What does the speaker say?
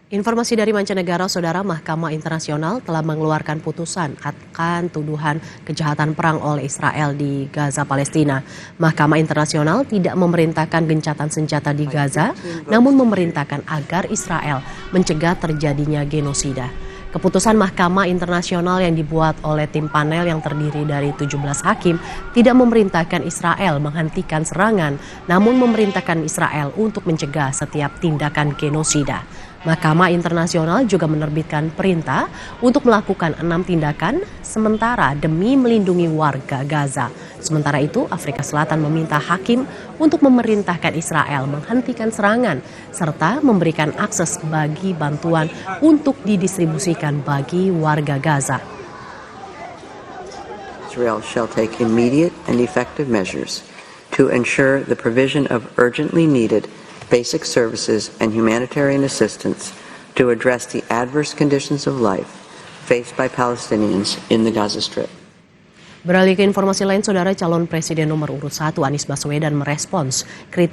Informasi dari mancanegara, Saudara, Mahkamah Internasional telah mengeluarkan putusan akan tuduhan kejahatan perang oleh Israel di Gaza, Palestina. Mahkamah Internasional tidak memerintahkan gencatan senjata di Gaza, namun memerintahkan agar Israel mencegah terjadinya genosida. Keputusan Mahkamah Internasional yang dibuat oleh tim panel yang terdiri dari 17 hakim tidak memerintahkan Israel menghentikan serangan, namun memerintahkan Israel untuk mencegah setiap tindakan genosida. Mahkamah Internasional juga menerbitkan perintah untuk melakukan 6 tindakan sementara demi melindungi warga Gaza. Sementara itu, Afrika Selatan meminta hakim untuk memerintahkan Israel menghentikan serangan serta memberikan akses bagi bantuan untuk didistribusikan bagi warga Gaza. Israel shall take immediate and effective measures to ensure the provision of urgently needed basic services and humanitarian assistance to address the adverse conditions of life faced by Palestinians in the Gaza Strip. Beralih ke informasi lain, Saudara, calon presiden nomor urut 1 Anies Baswedan merespons kritik